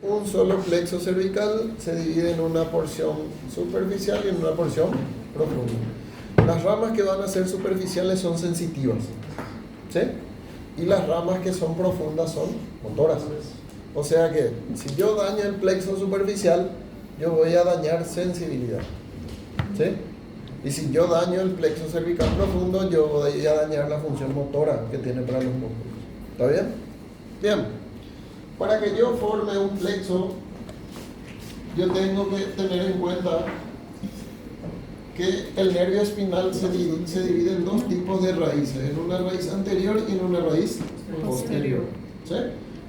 Un solo plexo cervical se divide en una porción superficial y en una porción profunda. Las ramas que van a ser superficiales son sensitivas, ¿sí? Y las ramas que son profundas son motoras. O sea que si yo daño el plexo superficial, yo voy a dañar sensibilidad, ¿sí? Y si yo daño el plexo cervical profundo, yo voy a dañar la función motora que tiene para los músculos. ¿Está bien? Bien. Para que yo forme un plexo, yo tengo que tener en cuenta que el nervio espinal se divide en dos tipos de raíces, en una raíz anterior y en una raíz posterior. ¿Sí?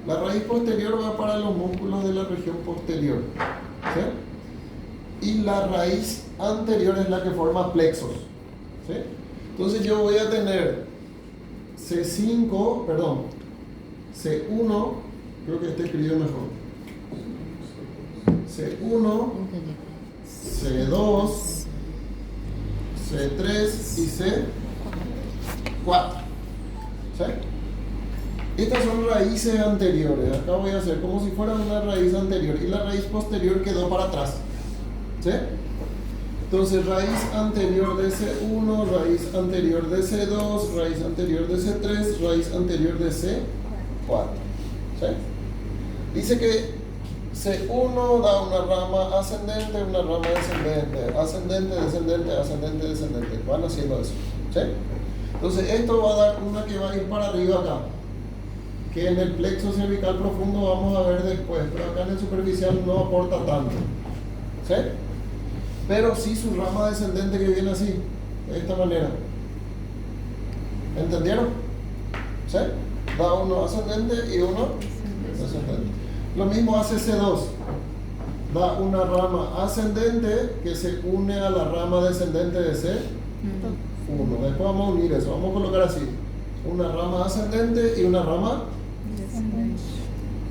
La raíz posterior va para los músculos de la región posterior, ¿sí? Y la raíz anterior es la que forma plexos, ¿sí? Entonces yo voy a tener C1, creo que está escrito mejor. C1, C2, C3 y C4. ¿Sí? Estas son raíces anteriores. Acá voy a hacer como si fuera una raíz anterior. Y la raíz posterior quedó para atrás. ¿Sí? Entonces, raíz anterior de C1, raíz anterior de C2, raíz anterior de C3, raíz anterior de C4. ¿Sí? Dice que C1 da una rama ascendente, una rama descendente, ascendente, descendente, ascendente, descendente. Van haciendo eso. ¿Sí? Entonces esto va a dar una que va a ir para arriba acá, que en el plexo cervical profundo vamos a ver después, pero acá en el superficial no aporta tanto. ¿Sí? Pero sí su rama descendente que viene así, de esta manera. ¿Entendieron? ¿Sí? Da uno ascendente y uno descendente. Lo mismo hace C2. Da una rama ascendente que se une a la rama descendente de C1. Después vamos a unir eso. Vamos a colocar así. Una rama ascendente y una rama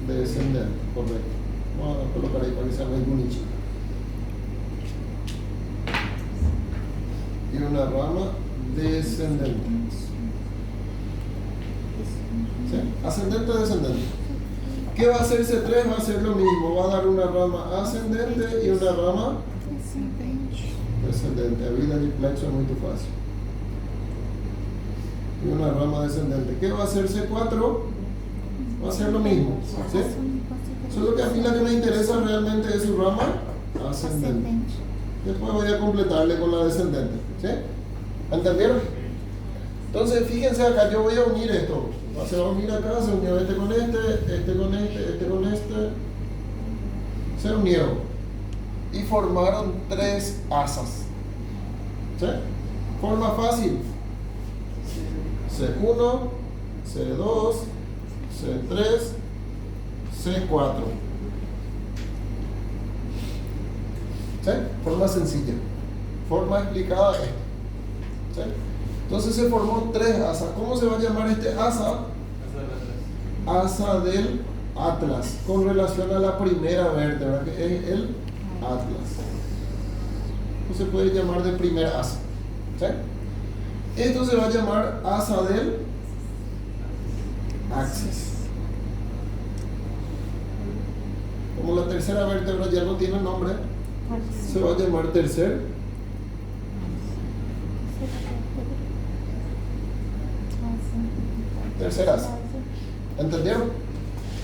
descendente. Correcto. Vamos a colocar ahí para que sea muy bonito. Y una rama descendente. ¿Sí? Ascendente, descendente. ¿Qué va a hacer C3? Va a hacer lo mismo. Va a dar una rama ascendente y una rama descendente. Abrir el plexo es muy fácil. Y una rama descendente. ¿Qué va a hacer C4? Va a hacer lo mismo. ¿Sí? Solo que a mí la que me interesa realmente es su rama ascendente. Después voy a completarle con la descendente. ¿Sí? ¿Entendieron? Entonces fíjense acá, yo voy a unir esto. Se va a unir acá, se unió este con este, este con este, este con este. Se unieron. Y formaron tres asas. ¿Sí? Forma fácil. C1, C2, C3, C4. ¿Sí? Forma sencilla. Forma explicada esta. ¿Sí? Entonces se formó tres asas. ¿Cómo se va a llamar este asa? Asa del Atlas, con relación a la primera vértebra, que es el Atlas. No se puede llamar de primera asa. ¿Sí? Esto se va a llamar asa del Axis. Como la tercera vértebra ya no tiene nombre, se va a llamar tercer asa. ¿Entendieron?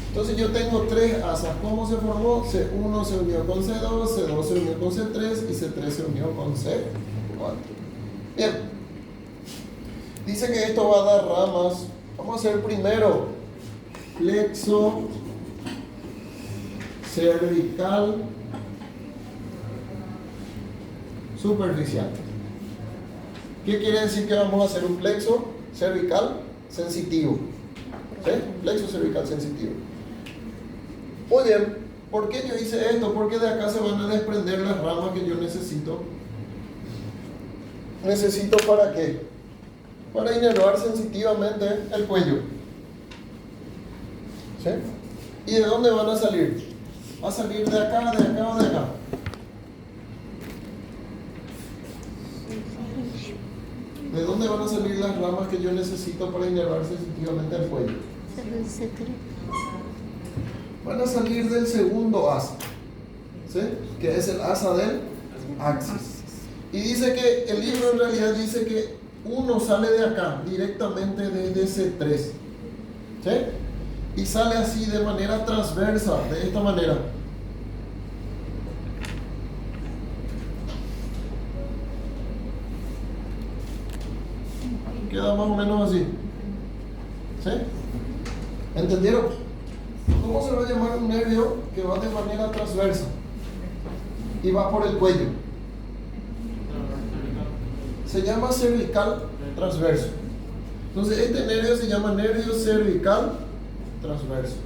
Entonces yo tengo tres asas. ¿Cómo se formó? C1 se unió con C2, C2 se unió con C3 y C3 se unió con C4. Bien. Dice que esto va a dar ramas. Vamos a hacer primero plexo cervical superficial. ¿Qué quiere decir que vamos a hacer un plexo cervical sensitivo? ¿Sí? Plexo cervical sensitivo. Muy bien. ¿Por qué yo hice esto? Porque de acá se van a desprender las ramas que yo necesito. ¿Necesito para qué? Para inervar sensitivamente el cuello. ¿Sí? ¿Y de dónde van a salir? Va a salir de acá, de acá o de acá. ¿De dónde van a salir las ramas que yo necesito para inervar sensitivamente el cuello? van a salir del segundo asa, ¿sí? Que es el asa del axis. Y dice que el libro en realidad dice que uno sale de acá, directamente desde C3, ¿sí? Y sale así de manera transversa, de esta manera. Queda más o menos así, ¿sí? ¿Entendieron? ¿Cómo se va a llamar un nervio que va de manera transversa y va por el cuello? Se llama cervical transverso. Entonces este nervio se llama nervio cervical transverso.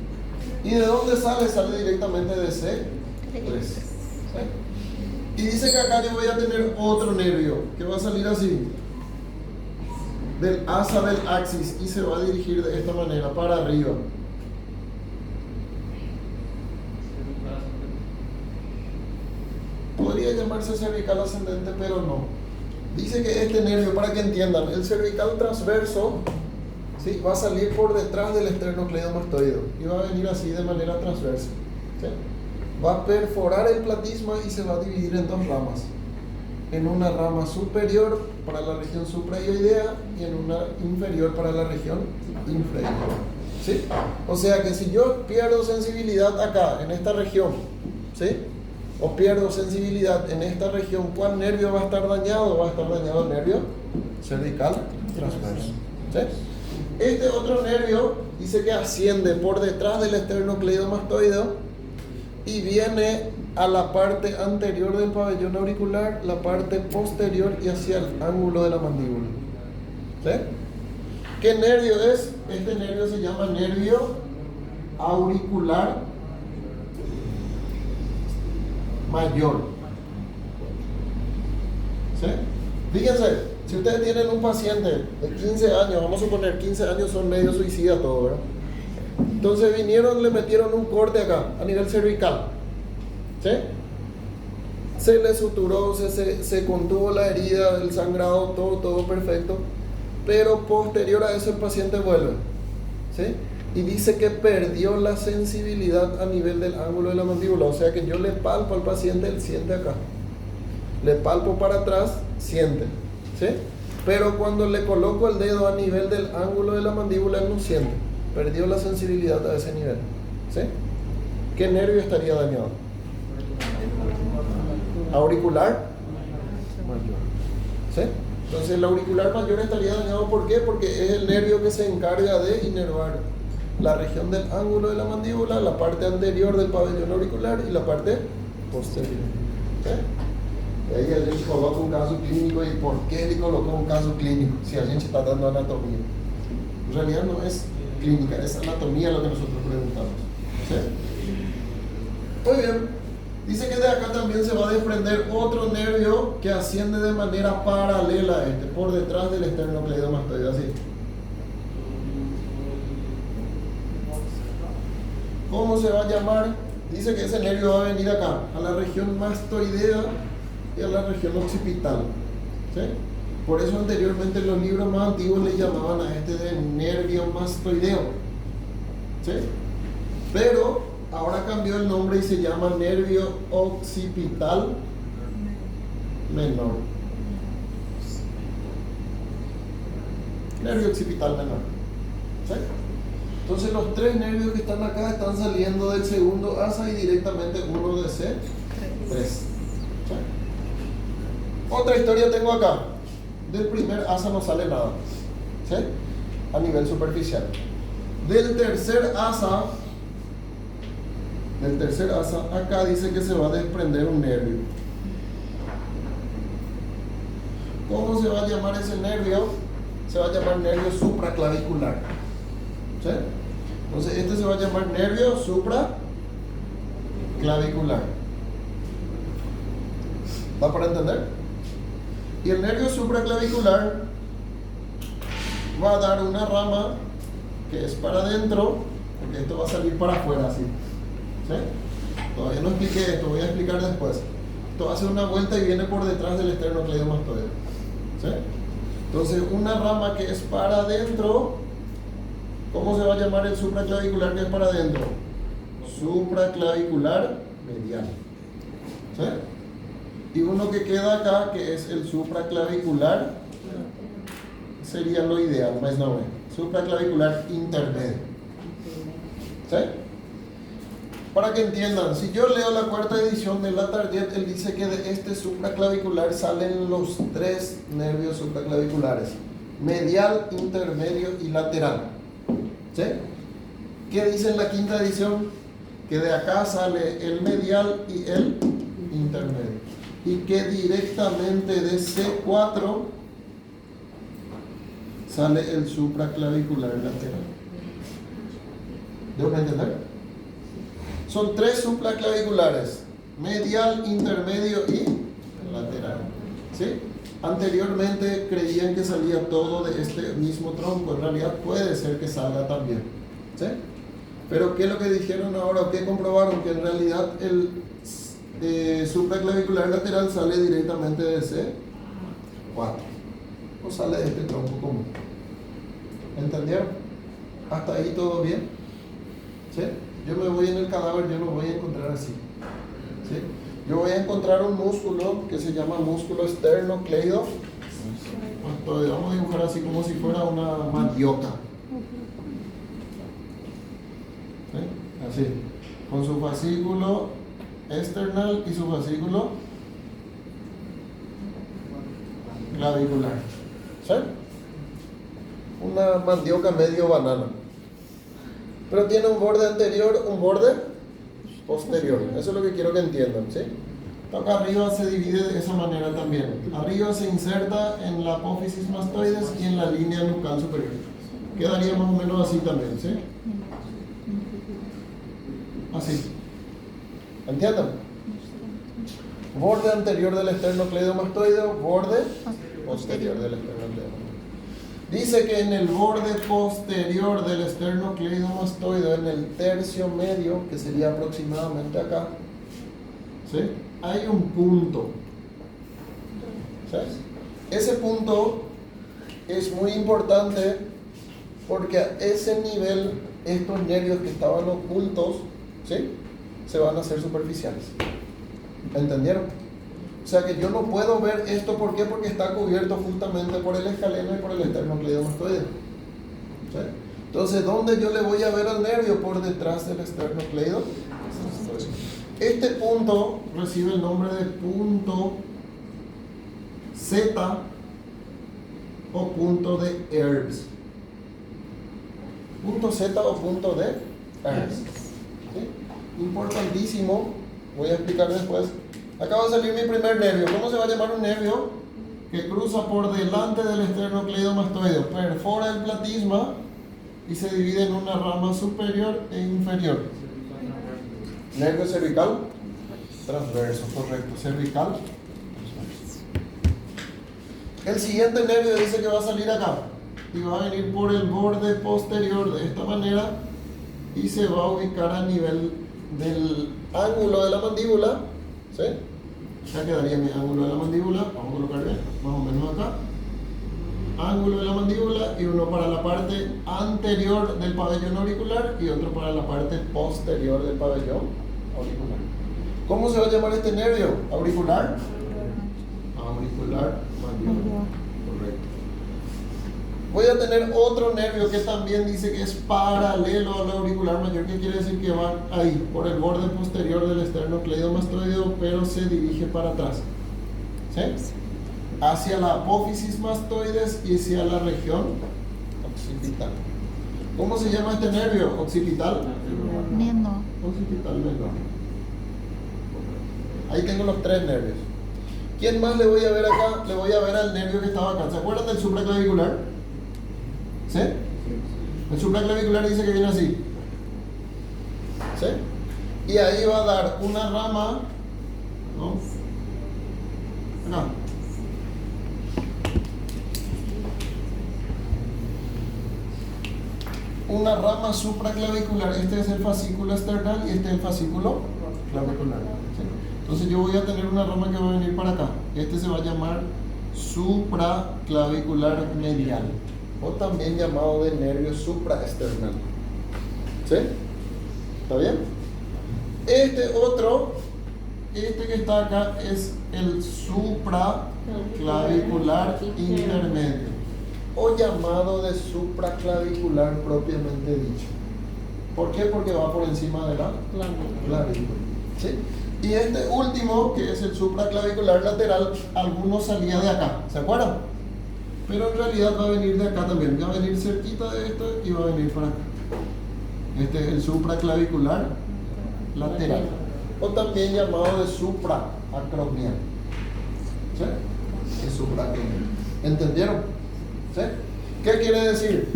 ¿Y de dónde sale? Sale directamente de C3. ¿Sí? Y dice que acá yo voy a tener otro nervio que va a salir así, del asa del axis, y se va a dirigir de esta manera para arriba. Podría llamarse cervical ascendente, pero no. Dice que este nervio, para que entiendan, el cervical transverso, ¿sí?, va a salir por detrás del esternocleidomastoideo y va a venir así de manera transversa, ¿sí? Va a perforar el platisma y se va a dividir en dos ramas. En una rama superior para la región supraioidea y en una inferior para la región inferior, ¿sí? O sea que si yo pierdo sensibilidad acá, en esta región, ¿sí?, o pierdo sensibilidad en esta región, ¿cuál nervio va a estar dañado? Va a estar dañado el nervio cervical transverso, ¿sí? Este otro nervio dice que asciende por detrás del esternocleidomastoideo y viene a la parte anterior del pabellón auricular, la parte posterior y hacia el ángulo de la mandíbula, ¿sí? ¿Qué nervio es? Este nervio se llama nervio auricular mayor, ¿sí? Fíjense, si ustedes tienen un paciente de 15 años, vamos a suponer 15 años son medio suicida todo, ¿verdad? Entonces vinieron, le metieron un corte acá, a nivel cervical, ¿sí? Se le suturó, se contuvo la herida, el sangrado, todo perfecto, pero posterior a eso el paciente vuelve, ¿sí? Y dice que perdió la sensibilidad a nivel del ángulo de la mandíbula. O sea que yo le palpo al paciente, él siente acá. Le palpo para atrás, siente, ¿sí? Pero cuando le coloco el dedo a nivel del ángulo de la mandíbula, él no siente. Perdió la sensibilidad a ese nivel, ¿sí? ¿Qué nervio estaría dañado? Auricular mayor, ¿sí? Entonces el auricular mayor estaría dañado, ¿por qué? Porque es el nervio que se encarga de inervar la región del ángulo de la mandíbula, la parte anterior del pabellón auricular y la parte posterior, ¿sí? Y ahí a gente coloca un caso clínico. ¿Y por qué le colocó un caso clínico? Si a gente está dando anatomía. En realidad no es clínica, es anatomía lo que nosotros preguntamos, ¿sí? Muy bien. Dice que de acá también se va a desprender otro nervio que asciende de manera paralela a este, por detrás del esternocleidomastoideo, así. ¿Cómo se va a llamar? Dice que ese nervio va a venir acá, a la región mastoidea y a la región occipital, ¿sí? Por eso anteriormente en los libros más antiguos le llamaban a este de nervio mastoideo, ¿sí? Pero ahora cambió el nombre y se llama nervio occipital menor. Nervio occipital menor, ¿sí? Entonces los tres nervios que están acá están saliendo del segundo asa y directamente uno de C3. ¿Sí? Otra historia tengo acá. Del primer asa no sale nada, ¿sí?, a nivel superficial. Del tercer asa, acá dice que se va a desprender un nervio. ¿Cómo se va a llamar ese nervio? Se va a llamar nervio supraclavicular, ¿sí? Entonces este se va a llamar nervio supraclavicular. ¿Va para entender? Y el nervio supraclavicular va a dar una rama que es para adentro, porque esto va a salir para afuera así, ¿sí? Todavía no expliqué esto, voy a explicar después. Esto hace una vuelta y viene por detrás del esternocleidomastoideo, ¿sí? Entonces una rama que es para adentro, ¿cómo se va a llamar el supraclavicular que es para adentro? supraclavicular medial. ¿Sí? Y uno que queda acá, que es el supraclavicular, sería lo ideal, más no, supraclavicular intermedio. ¿Sí? Para que entiendan, si yo leo la cuarta edición de la Target, él dice que de este supraclavicular salen los tres nervios supraclaviculares: medial, intermedio y lateral. ¿Sí? ¿Qué dice en la quinta edición? Que de acá sale el medial y el intermedio. Y que directamente de C4 sale el supraclavicular lateral. ¿Debo entender? Son tres supraclaviculares: medial, intermedio y lateral. ¿Sí? Anteriormente creían que salía todo de este mismo tronco. En realidad puede ser que salga también. ¿Sí? Pero ¿qué es lo que dijeron ahora? ¿Qué comprobaron? Que en realidad el supraclavicular lateral sale directamente de C4. O sale de este tronco común. ¿Entendieron? ¿Hasta ahí todo bien? ¿Sí? Yo me voy en el cadáver, yo lo voy a encontrar así. ¿Sí? Yo voy a encontrar un músculo que se llama músculo esternocleido. Vamos a dibujar así como si fuera una mandioca. ¿Sí? Así. Con su fascículo external y su fascículo clavicular. ¿Sí? Una mandioca medio banana. Pero tiene un borde anterior, un borde posterior. Eso es lo que quiero que entiendan, ¿sí? Acá arriba se divide de esa manera también. Arriba se inserta en la apófisis mastoides y en la línea nucal superior. Quedaría más o menos así también, ¿sí? Así. ¿Entienden? Borde anterior del esternocleidomastoideo, borde posterior del esternocleidomastoideo. Dice que en el borde posterior del esternocleidomastoideo, en el tercio medio, que sería aproximadamente acá, ¿sí? Hay un punto. ¿Sí? Ese punto es muy importante porque a ese nivel estos nervios que estaban ocultos, ¿sí?, se van a hacer superficiales. ¿Entendieron? O sea que yo no puedo ver esto, ¿por qué? Porque está cubierto justamente por el escaleno y por el esternocleidomastoideo. ¿Sí? Entonces, ¿dónde yo le voy a ver al nervio? Por detrás del esternocleidomastoideo. Este punto recibe el nombre de punto Z o punto de Erbs. Punto Z o punto de Erbs. ¿Sí? Importantísimo, voy a explicar después. Acaba de salir mi primer nervio. ¿Cómo se va a llamar un nervio? Que cruza por delante del esternocleidomastoideo, perfora el platisma y se divide en una rama superior e inferior. Nervio cervical transverso, correcto. Cervical transverso. El siguiente nervio dice que va a salir acá y va a venir por el borde posterior de esta manera y se va a ubicar a nivel del ángulo de la mandíbula. ¿Sí? Ya quedaría mi ángulo de la mandíbula. Vamos a colocar bien, más o menos acá. Ángulo de la mandíbula y uno para la parte anterior del pabellón auricular y otro para la parte posterior del pabellón auricular. ¿Cómo se va a llamar este nervio? ¿Auricular? Auricular mandíbula. Correcto. Voy a tener otro nervio que también dice que es paralelo al auricular mayor, que quiere decir que va ahí, por el borde posterior del esternocleidomastoideo, pero se dirige para atrás. ¿Sí? Hacia la apófisis mastoides y hacia la región occipital. ¿Cómo se llama este nervio? ¿Occipital? Menor. Occipital menor. Ahí tengo los tres nervios. ¿Quién más le voy a ver acá? Le voy a ver al nervio que estaba acá. ¿Se acuerdan del supraclavicular? ¿Sí? El supraclavicular dice que viene así. ¿Sí? Y ahí va a dar una rama, ¿no? Acá. Una rama supraclavicular. Este es el fascículo esternal y este es el fascículo clavicular. ¿Sí? Entonces yo voy a tener una rama que va a venir para acá. Este se va a llamar supraclavicular medial, o también llamado de nervio supraesternal. ¿Sí? ¿Está bien? Este otro, este que está acá, es el supraclavicular intermedio, o llamado de supraclavicular propiamente dicho. ¿Por qué? Porque va por encima de la clavícula. ¿Sí? Y este último, que es el supraclavicular lateral, algunos salía de acá, ¿se acuerdan? Pero en realidad va a venir de acá también, va a venir cerquita de esto y va a venir para acá. Este es el supraclavicular lateral, o también llamado de supraacromial. ¿Sí? Es supraacromial. ¿Entendieron? ¿Sí? ¿Qué quiere decir?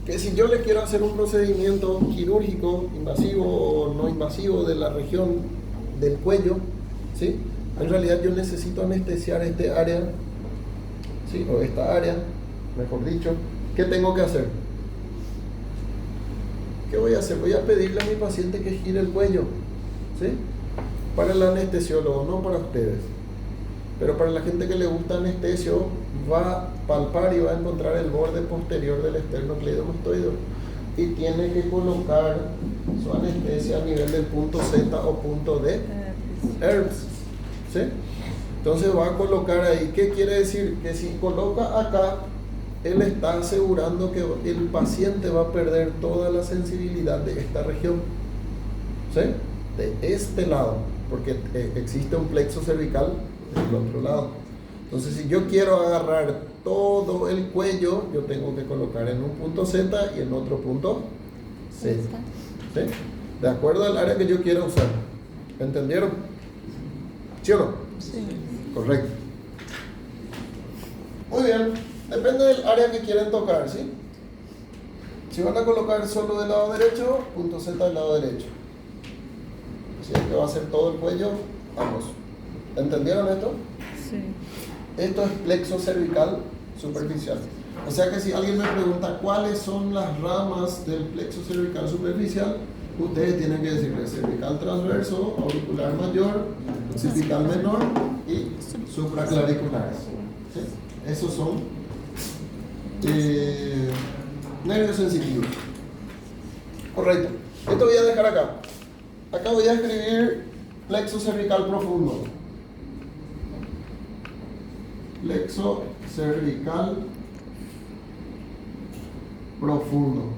Que si yo le quiero hacer un procedimiento quirúrgico, invasivo o no invasivo de la región del cuello, ¿sí? En realidad yo necesito anestesiar este área, ¿sí? O esta área, mejor dicho. ¿Qué tengo que hacer? ¿Qué voy a hacer? Voy a pedirle a mi paciente que gire el cuello, ¿sí? Para el anestesiólogo, no para ustedes. Pero para la gente que le gusta anestesio, va a palpar y va a encontrar el borde posterior del esternocleidomastoideo y tiene que colocar su anestesia a nivel del punto Z o punto D, Erbs, ¿sí? Entonces va a colocar ahí. ¿Qué quiere decir? Que si coloca acá, él está asegurando que el paciente va a perder toda la sensibilidad de esta región, ¿sí? De este lado, porque existe un plexo cervical del otro lado. Entonces, si yo quiero agarrar todo el cuello, yo tengo que colocar en un punto Z y en otro punto Z, ¿sí? De acuerdo al área que yo quiero usar. ¿Entendieron? ¿Sí o no? Sí. Correcto. Muy bien. Depende del área que quieren tocar, ¿sí? Si van a colocar solo del lado derecho, punto Z del lado derecho. Si es que va a ser todo el cuello, ambos. ¿Entendieron esto? Sí. Esto es plexo cervical superficial. O sea que si alguien me pregunta cuáles son las ramas del plexo cervical superficial, ustedes tienen que decirle cervical transverso, auricular mayor, occipital menor y supraclaviculares. ¿Sí? Esos son nervios sensitivos. Correcto. Esto voy a dejar acá. Acá voy a escribir plexo cervical profundo. Plexo cervical profundo.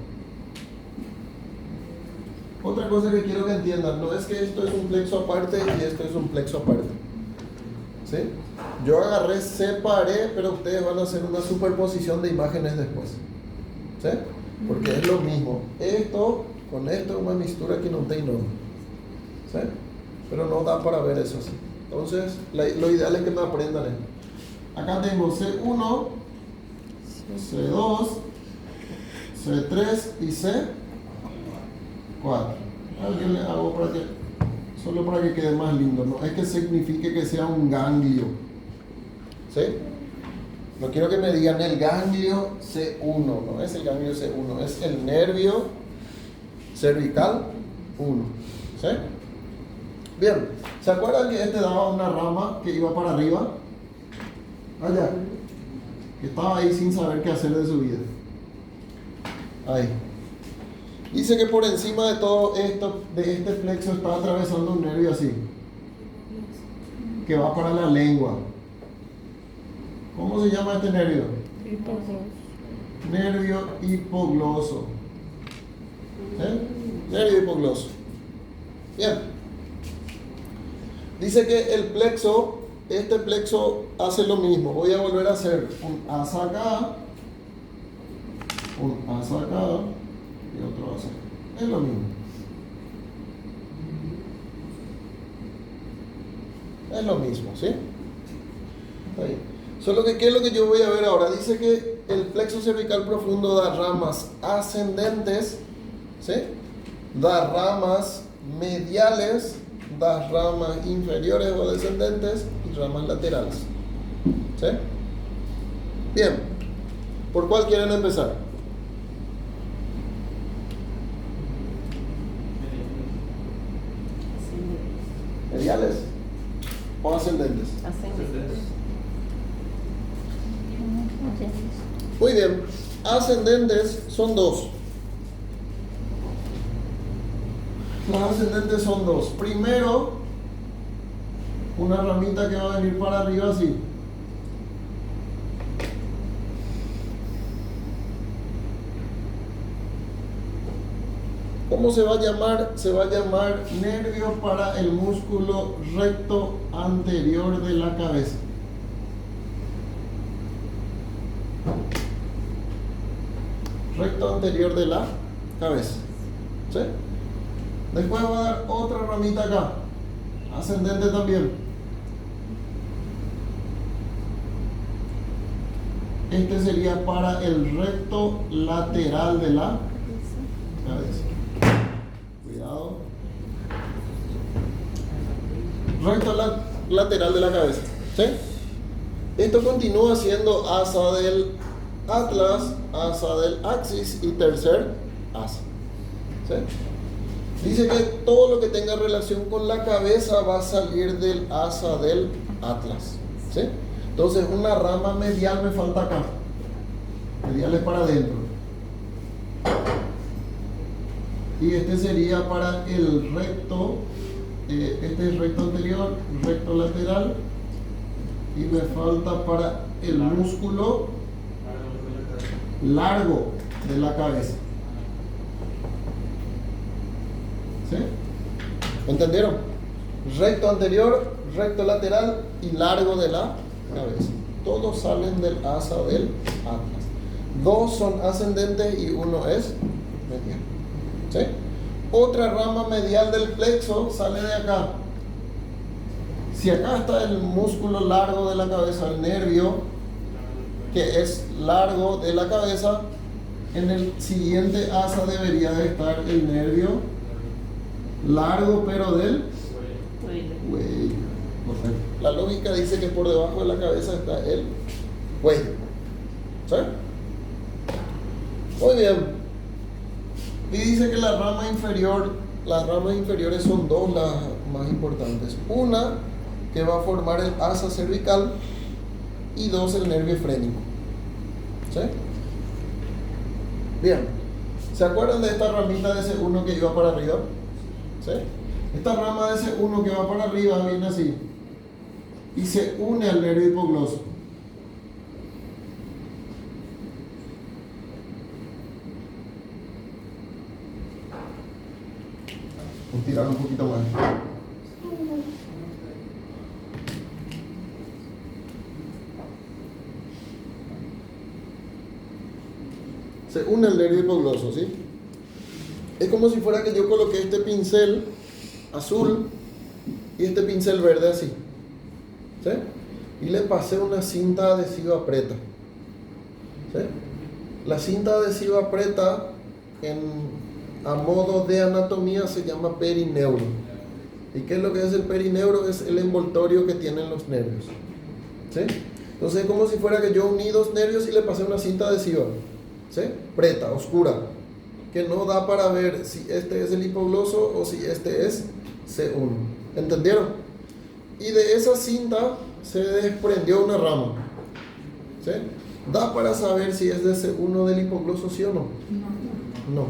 Otra cosa que quiero que entiendan, no es que esto es un plexo aparte y esto es un plexo aparte, ¿sí? Yo agarré, separé, pero ustedes van a hacer una superposición de imágenes después, ¿sí? Porque es lo mismo. Esto con esto es una mixtura que no te no, ¿sí? Pero no da para ver eso así. Entonces, lo ideal es que me aprendan esto. Acá tengo C1, C2, C3 y C4. Yo le hago solo para que quede más lindo. No es que signifique que sea un ganglio, ¿sí? No quiero que me digan el ganglio C1, no es el ganglio C1, es el nervio cervical 1, ¿sí? Bien, ¿se acuerdan que este daba una rama que iba para arriba? Allá, que estaba ahí sin saber qué hacer de su vida. Ahí. Dice que por encima de todo esto, de este plexo, está atravesando un nervio así, que va para la lengua. ¿Cómo se llama este nervio? Nervio hipogloso. Nervio hipogloso. Bien. Dice que el plexo, este plexo hace lo mismo. Voy a volver a hacer un asa acá, un asa acá y otro asa acá. Es lo mismo. Es lo mismo, ¿sí? Ahí. Solo que, ¿qué es lo que yo voy a ver ahora? Dice que el plexo cervical profundo da ramas ascendentes, ¿sí? Da ramas mediales, da ramas inferiores o descendentes y ramas laterales, ¿sí? Bien, ¿por cuál quieren empezar? ¿Mediales o ascendentes? Ascendentes. Muy bien, ascendentes son dos. Las ascendentes son dos. Primero, una ramita que va a venir para arriba así. ¿Cómo se va a llamar? Se va a llamar nervio para el músculo recto anterior de la cabeza. Recto anterior de la cabeza. ¿Sí? Después va a dar otra ramita acá, ascendente también. Este sería para el recto lateral de la cabeza. Cuidado. Recto lateral de la cabeza. ¿Sí? Esto continúa siendo asa del atlas, asa del axis y tercer asa. ¿Sí? Dice que todo lo que tenga relación con la cabeza va a salir del asa del atlas. ¿Sí? Entonces una rama medial me falta acá. Medial es para adentro. Y este sería para el recto. Este es recto anterior, recto lateral. Y me falta para el músculo largo de la cabeza. ¿Sí? ¿Entendieron? Recto anterior, recto lateral y largo de la cabeza. Todos salen del asa del atlas. Dos son ascendentes y uno es medial. ¿Sí? Otra rama medial del plexo sale de acá. Si acá está el músculo largo de la cabeza, el nervio que es largo de la cabeza, en el siguiente asa debería de estar el nervio largo pero del cuello. Correcto. La lógica dice que por debajo de la cabeza está el cuello. ¿Sí? Muy bien. Y dice que las ramas inferiores son dos las más importantes. Una que va a formar el asa cervical y dos el nervio frénico. ¿Sí? Bien. ¿Se acuerdan de esta ramita de C1 que iba para arriba? ¿Sí? Esta rama de C1 que va para arriba viene así y se une al nervio hipogloso. Voy a tirar un poquito más. Se une al nervio hipogloso, ¿sí? Es como si fuera que yo coloqué este pincel azul y este pincel verde así. ¿Sí? Y le pasé una cinta adhesiva preta. ¿Sí? La cinta adhesiva preta a modo de anatomía se llama perineuro. ¿Y qué es lo que es el perineuro? Es el envoltorio que tienen los nervios. ¿Sí? Entonces es como si fuera que yo uní dos nervios y le pasé una cinta adhesiva. ¿Sí? Preta, oscura, que no da para ver si este es el hipogloso o si este es C1. ¿Entendieron? Y de esa cinta se desprendió una rama. ¿Sí? ¿Da para saber si es de C1 del hipogloso, sí o no? No.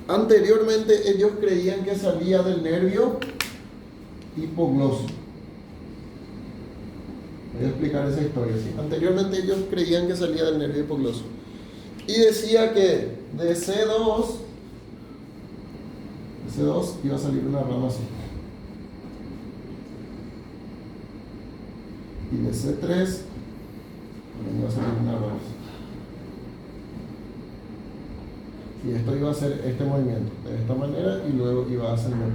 Anteriormente ellos creían que salía del nervio hipogloso. Voy a explicar esa historia. ¿Sí? Anteriormente ellos creían que salía del nervio hipogloso. Y decía que de C2 iba a salir una rama así. Y de C3 iba a salir una rama así. Y esto iba a hacer este movimiento de esta manera y luego iba a ascender.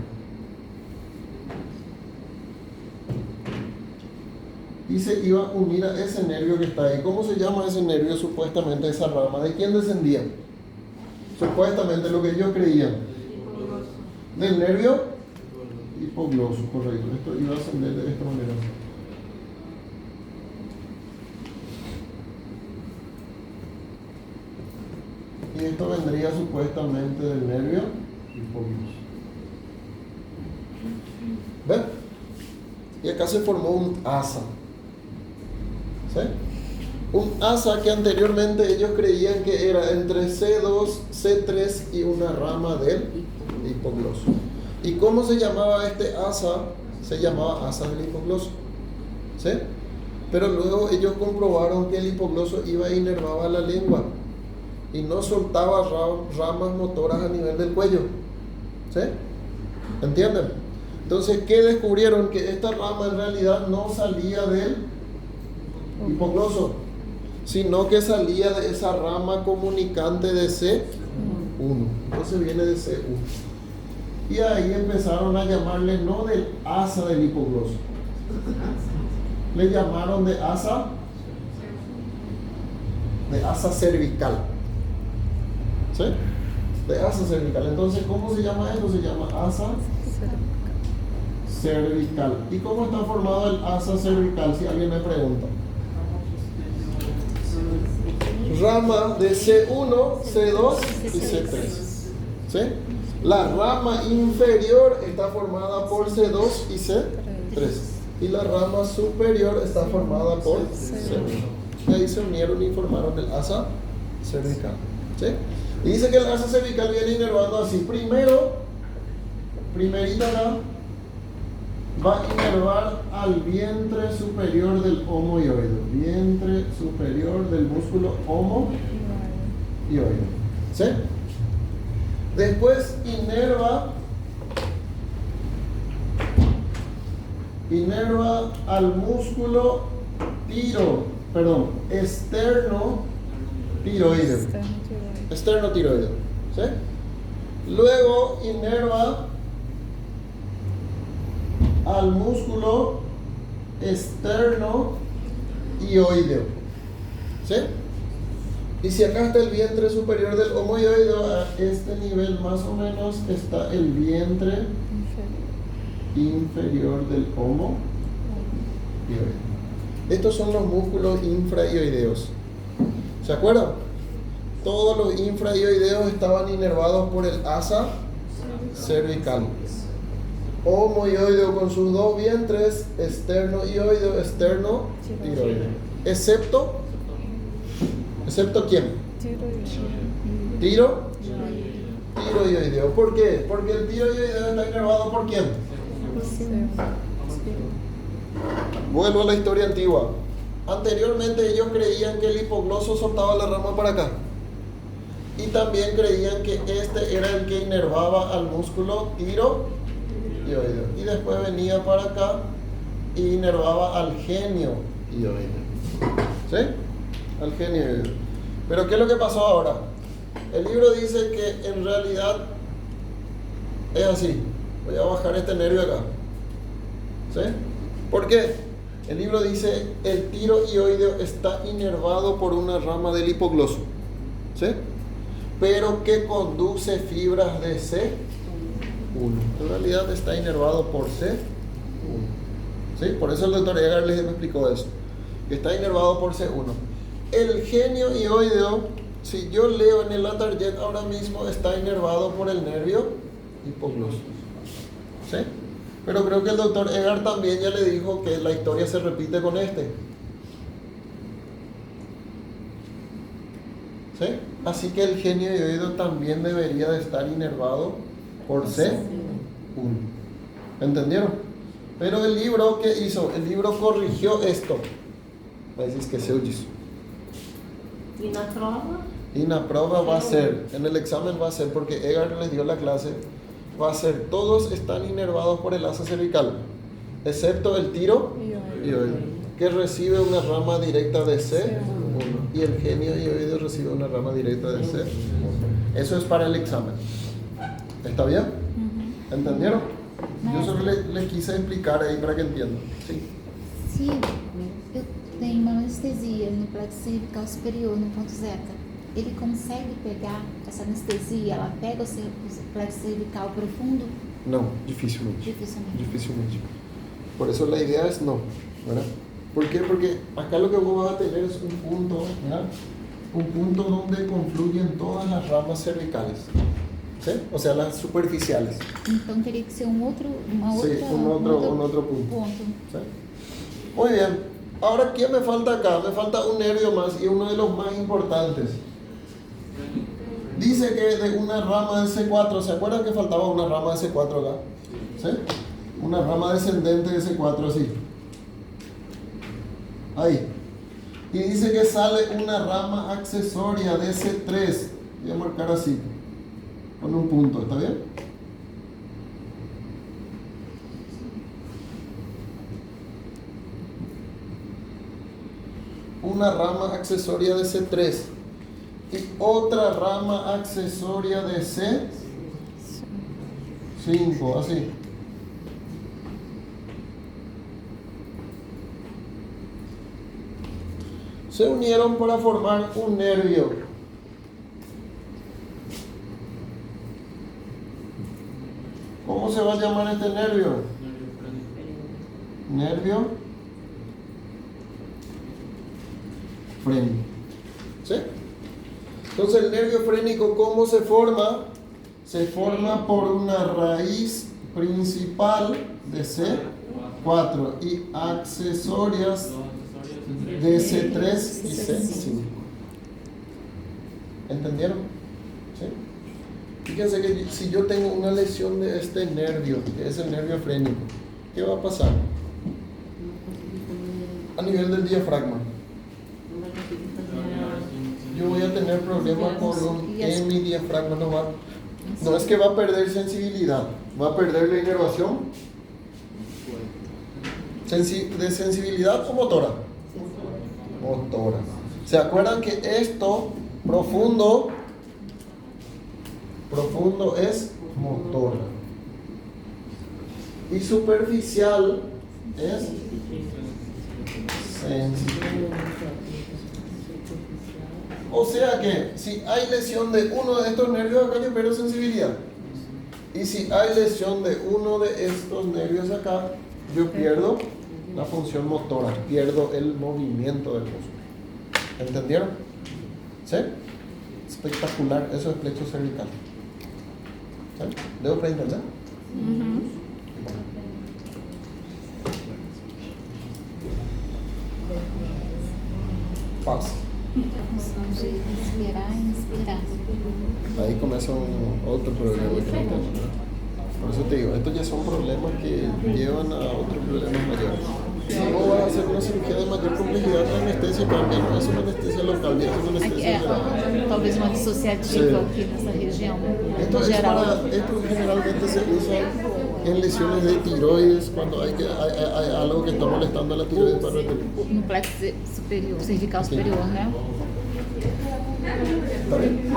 Y se iba a unir a ese nervio que está ahí. ¿Cómo se llama ese nervio? Supuestamente esa rama. ¿De quién descendía? Supuestamente lo que ellos creían. Del nervio hipogloso, correcto. Esto iba a ascender de esta manera. Y esto vendría supuestamente del nervio hipogloso. ¿Ven? Y acá se formó un asa. ¿Sí? Un asa que anteriormente ellos creían que era entre C2, C3 y una rama del hipogloso. ¿Y cómo se llamaba este asa? Se llamaba asa del hipogloso. ¿Sí? Pero luego ellos comprobaron que el hipogloso iba e inervaba la lengua y no soltaba ramas motoras a nivel del cuello. ¿Sí? ¿Entienden? Entonces, ¿qué descubrieron? Que esta rama en realidad no salía del hipogloso, sino que salía de esa rama comunicante de C1. Entonces viene de C1. Y ahí empezaron a llamarle no del asa del hipogloso, le llamaron de asa cervical. ¿Sí? De asa cervical. Entonces, ¿cómo se llama esto? Se llama asa cervical. ¿Y cómo está formado el asa cervical? Si alguien me pregunta. Rama de C1, C2 y C3. ¿Sí? La rama inferior está formada por C2 y C3. Y la rama superior está formada por C1. Y ahí se unieron y formaron el asa cervical. ¿Sí? Y dice que el asa cervical viene inervando así. Primerita acá, va a inervar al vientre superior del homoioide. Vientre superior del músculo homoioide. ¿Sí? Después inerva al músculo esternotiroideo. ¿Sí? Luego inerva al músculo esternoioideo. ¿Sí? Y si acá está el vientre superior del homoioideo, a este nivel más o menos está el vientre inferior del homoioideo. Estos son los músculos infraioideos. ¿Se acuerdan? Todos los infraioideos estaban inervados por el asa cervical. Homoioideo con sus dos vientres, esternoioideo, esternotiroideo. ¿Excepto quién? Tiroideo. ¿Por qué? Porque el tiroideo está inervado por quién. Vuelvo a la historia antigua. Anteriormente ellos creían que el hipogloso soltaba la rama para acá. Y también creían que este era el que inervaba al músculo tiroideo. Y después venía para acá y inervaba al genioioideo. ¿Sí? Al genioioideo. Pero ¿qué es lo que pasó ahora? El libro dice que en realidad es así. Voy a bajar este nervio acá. ¿Sí? ¿Por qué? El libro dice el tiroideo está inervado por una rama del hipogloso. ¿Sí? Pero que conduce fibras de C1. En realidad está inervado por C1. ¿Sí? Por eso el doctor Egar les explicó eso. Que está inervado por C1. El genioioideo, si yo leo en el Latarjet ahora mismo, está inervado por el nervio hipogloso. ¿Sí? Pero creo que el doctor Egar también ya le dijo que la historia se repite con este. ¿Sí? Así que el genioioideo también debería de estar inervado por C1. ¿Entendieron? Pero el libro, ¿qué hizo? El libro corrigió esto. Decís que se oye. ¿Y la prueba? Y la prueba va a ser, en el examen va a ser, porque Egar les dio la clase, va a ser, todos están inervados por el asa cervical, excepto el tiroideo, que recibe una rama directa de C1, y el genioioideo recibe una rama directa de C1. Eso es para el examen. ¿Está bien? ¿Entendieron? Yo solo le quise explicar aí para que entiendan. Sí. Se eu tenho uma anestesia no plexo cervical superior, no ponto zeta, ele consegue pegar essa anestesia? Ela pega o plexo cervical profundo? No, difícilmente. Difícilmente. Por eso la idea es no, ¿verdad? ¿Por qué? Porque acá lo que vos vas a tener es un punto, ¿verdad? Un punto donde confluyen todas las ramas cervicales. ¿Sí? O sea, las superficiales. Então teria que ser um outro punto. ¿Sí? Muy bien. Ahora, ¿qué me falta acá? Me falta un nervio más y uno de los más importantes. Dice que de una rama de C4, ¿se acuerdan que faltaba una rama de C4 acá? ¿Sí? Una rama descendente de C4 así. Ahí. Y dice que sale una rama accesoria de C3. Voy a marcar así. Con un punto, ¿está bien? Una rama accesoria de C3 y otra rama accesoria de C5, así. Se unieron para formar un nervio. ¿Cómo se va a llamar este nervio? Nervio frénico. ¿Sí? Entonces el nervio frénico, ¿cómo se forma? Se forma por una raíz principal de C4 y accesorias de C3 y C5. ¿Entendieron? ¿Sí? Fíjense que si yo tengo una lesión de este nervio, que es el nervio frénico, ¿qué va a pasar? A nivel del diafragma, yo voy a tener problemas en mi diafragma. No es que va a perder sensibilidad, va a perder la inervación. ¿De sensibilidad o motora? Motora. ¿Se acuerdan que esto profundo es motora y superficial es sensible? O sea que si hay lesión de uno de estos nervios acá, yo pierdo sensibilidad, y si hay lesión de uno de estos nervios acá, yo pierdo la función motora, pierdo el movimiento del músculo. ¿Entendieron? ¿Sí? Espectacular, eso es plexo cervical. ¿Sí? ¿Debo para entender? Pausa. Inspirar e inspirar. Ahí comienza otro problema. Por eso te digo, estos ya son problemas que llevan a otros problemas mayores. Si no vas a hacer una cirugía de mayor complejidad, la anestesia también no es una anestesia local, es una Aqui anestesia general. talvez uma dissociativa aqui nessa região. Esto, No geral. esto generalmente se usa en lesiones de tiroides cuando hay algo que está molestando a la tiroides para retener. No plexo superior, cervical superior, né? ¿Está bien?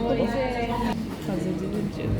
Oi, gente. Fazer dividido.